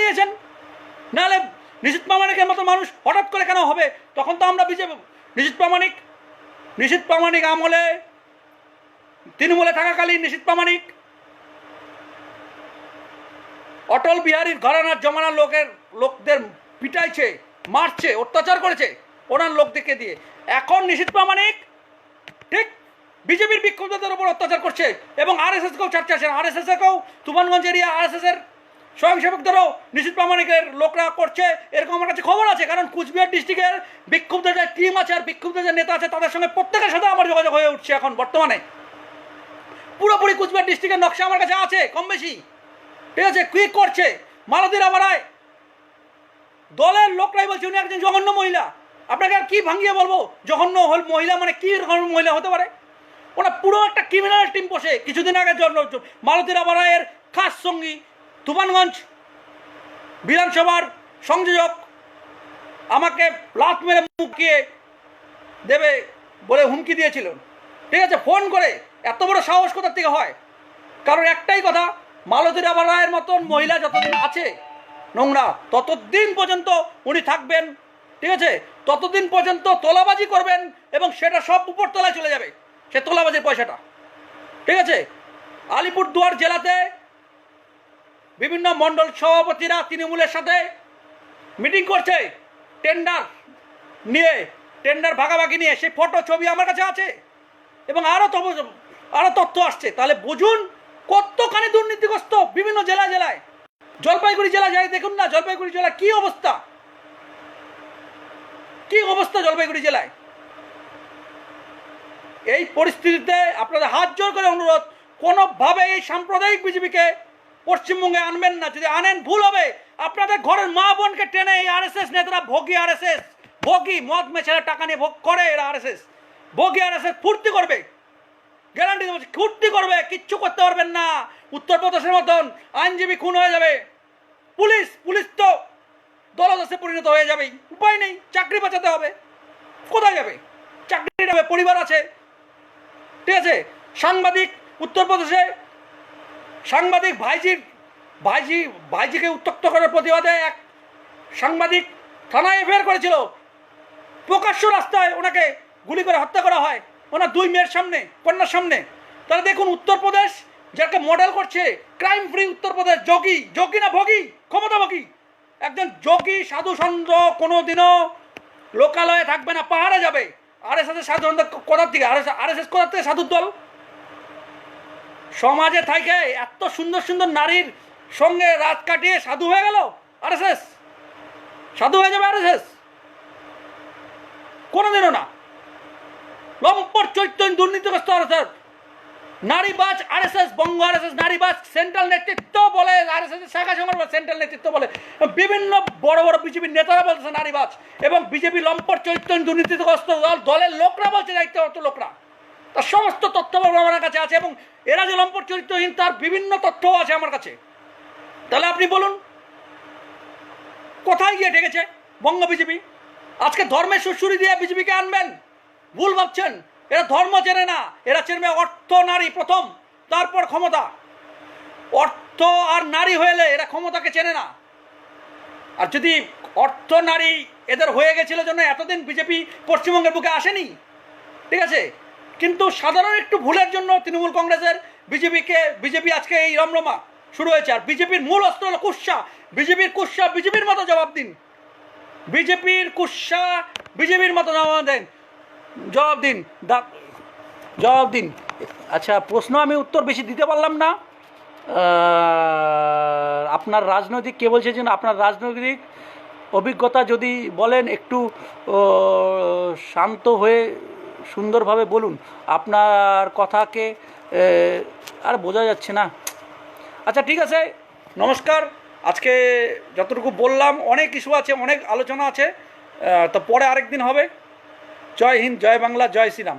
নিয়েছেন, নাহলে নিশীথ প্রামাণিকের মতো মানুষ হঠাৎ করে কেন হবে? তখন তো আমরা বিজেপি, নিশীথ প্রামাণিক আমলে, তৃণমূলে থাকাকালীন নিশীথ প্রামাণিক অটল বিহারীর ঘরানার জমানার লোকদের পিটাইছে, মারছে, অত্যাচার করেছে ওনার লোকদেরকে দিয়ে। এখন নিশীথ প্রামাণিক ঠিক বিজেপির বিক্ষুব্ধদের উপর অত্যাচার করছে, এবং আরএসএসকেও ছাড়ছে আসেন, আরএসএসকেও তুফানগঞ্জ এরিয়া আরএসএসের স্বয়ংসেবকদেরও নিশীথ প্রামাণিকের লোকরা করছে, এরকম আমার কাছে খবর আছে। কারণ কুচবিহার ডিস্ট্রিক্টের বিক্ষুব্ধদের টিম আছে আর বিক্ষুব্ধদের নেতা আছে, তাদের সঙ্গে প্রত্যেকের সাথে আমার যোগাযোগ হয়ে উঠছে এখন বর্তমানে। পুরোপুরি কুচবিহার ডিস্ট্রিক্টের নকশা আমার কাছে আছে কম বেশি, ঠিক আছে। কি করছে মালতীর আবারায় দলের লোকরাই বলছে উনি একজন জঘন্য মহিলা। আপনাকে আর কি ভাঙিয়ে বলবো, জঘন্য মহিলা মানে কি রকমের মহিলা হতে পারে? ওরা পুরো একটা ক্রিমিনাল টিম বসে। কিছুদিন আগে মালতীর আবারায়ের খাস সঙ্গী তুফানগঞ্জ বিধানসভার সংযোজক আমাকে লাত মেরে মুখিয়ে দেবে বলে হুমকি দিয়েছিল, ঠিক আছে, ফোন করে। এত বড় সাহস কোথা থেকে হয়? কারণ একটাই কথা, মালতীর আবারায়ের মতন মহিলা যতদিন আছে নোংরা, ততদিন পর্যন্ত উনি থাকবেন, ঠিক আছে। ততদিন পর্যন্ত তোলাবাজি করবেন, এবং সেটা সব উপর তলায় চলে যাবে, সে তোলাবাজির পয়সাটা, ঠিক আছে। আলিপুরদুয়ার জেলাতে বিভিন্ন মণ্ডল সভাপতিরা তৃণমূলের সাথে মিটিং করছে টেন্ডার ভাগাভাগি নিয়ে, সেই ফটো ছবি আমার কাছে আছে, এবং আরও তথ্য আসছে। তাহলে বুঝুন কতখানি দুর্নীতিগ্রস্ত বিভিন্ন জেলায়। জলপাইগুড়ি জেলা যাই দেখুন না, জলপাইগুড়ি জেলা কি অবস্থা, কি অবস্থা জলপাইগুড়ি জেলায়? এই পরিস্থিতিতে আপনাদের হাত জোর করে অনুরোধ, কোনোভাবে এই সাম্প্রদায়িক বিজেপিকে পশ্চিমবঙ্গে আনবেন না। যদি আনেন ভুল হবে। আপনাদের ঘরের মা বোনকে টেনে এই আরএসএস নেতারা, ভোগী আরএসএস, ভোগী মদ মেছেরা টাকা নিয়ে ভোগ করে এরা আরএসএস, ভোগী আরএসএস ফুর্তি করবে, গ্যারান্টি দেবো ফুর্তি করবে, কিচ্ছু করতে পারবেন না। উত্তরপ্রদেশের মতন আইনজীবী খুন হয়ে যাবে, পুলিশ তো দলদাসে পরিণত হয়ে যাবেই, উপায় নেই, চাকরি বাঁচাতে হবে। কোথায় যাবে? চাকরি যাবে, পরিবার আছে, ঠিক আছে। সাংবাদিক উত্তরপ্রদেশে সাংবাদিক ভাইজিকে উত্ত্যক্ত করার প্রতিবাদে এক সাংবাদিক থানায় এফআইআর করেছিল, প্রকাশ্য রাস্তায় ওনাকে গুলি করে হত্যা করা হয় ওনার 2 মেয়ের সামনে, কন্যার সামনে। তাহলে দেখুন উত্তরপ্রদেশ যাকে মডেল করছে, ক্রাইম ফ্রি উত্তরপ্রদেশ, যোগী না ভোগী, ক্ষমতাভোগী, একজন যোগী সাধু সন্ত কোনোদিনও লোকালয়ে থাকবে না, পাহাড়ে যাবে। আরএসএস সাধু সন্ত কোথার থেকে? আরএসএস কোথার থেকে সাধুর দল? সমাজে থাকে এত সুন্দর সুন্দর নারীর সঙ্গে রাত কাটিয়ে সাধু হয়ে গেল আরএসএস? সাধু হয়ে যাবে আরএসএস? কোনোদিনও না। লম্পট চৈতন্য দুর্নীতিগ্রস্ত আরএসএস, নারীবাজ আরএসএস, বঙ্গ আরএসএস নারীবাজ, সেন্ট্রাল নেতৃত্ব বলে আরএসএস শাখা সংগঠন, সেন্ট্রাল নেতৃত্ব বলে বিভিন্ন বড় বড় বিজেপির নেতারা বলছে নারীবাজ, এবং বিজেপি লম্পট চৈতন্য দুর্নীতিগ্রস্ত দলের লোকরা বলছে, দায়িত্বরত লোকরা। তার সমস্ত তথ্য আমার কাছে আছে, এবং এরা যে লম্পট চরিত্রহীন তার বিভিন্ন তথ্যও আছে আমার কাছে। তাহলে আপনি বলুন কোথায় গিয়ে ঠেকেছে বঙ্গ বিজেপি? আজকে ধর্মের সুশ্রুতি দিয়ে বিজেপিকে আনবেন, ভুল ভাবছেন। এরা ধর্ম চেনে না, এরা চেনবে অর্থ, নারী প্রথম, তারপর ক্ষমতা। অর্থ আর নারী হলে এরা ক্ষমতাকে চেনে না। আর যদি অর্থ নারী এদের হয়ে গেছিল জন্য এতদিন বিজেপি পশ্চিমবঙ্গের বুকে আসেনি, ঠিক আছে। কিন্তু সাধারণ একটু ভুলের জন্য তৃণমূল কংগ্রেসের বিজেপি আজকে এই রমরমা শুরু হয়েছে। আর বিজেপির মূল অস্ত্র হলো কুৎসা। বিজেপির কুৎসা বিজেপির মতো জবাব দিন, বিজেপির কুৎসা বিজেপির মতো জবাব দিন। আচ্ছা, প্রশ্ন আমি উত্তর বেশি দিতে পারলাম না। আপনার রাজনৈতিক, কে বলছে যেন আপনার রাজনৈতিক অভিজ্ঞতা যদি বলেন, একটু শান্ত হয়ে সুন্দরভাবে বলুন। আপনার কথাকে আর বোঝা যাচ্ছে না। আচ্ছা ঠিক আছে, নমস্কার। আজকে যতটুকু বললাম, অনেক ইস্যু আছে, অনেক আলোচনা আছে, তো পরে আরেকদিন হবে। জয় হিন্দ, জয় বাংলা, জয় শ্রীরাম।